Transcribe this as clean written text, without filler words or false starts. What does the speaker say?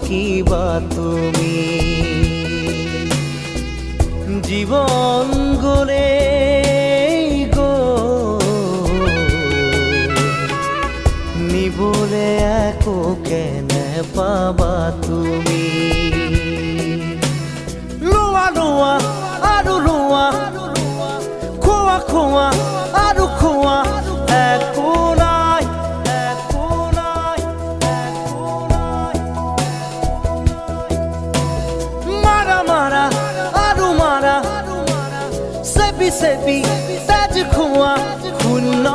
কিবা তুমি জীবন গলে গো নিবলে একো কেনে পাবা তুমি লোৱা লোৱা আৰু লোৱা খোৱা খোৱা আৰু খোৱা একো নাই একো নাই একো নাই মাৰা মাৰা আৰু মাৰা চেপি চেপি তেজ খোৱা শূন্য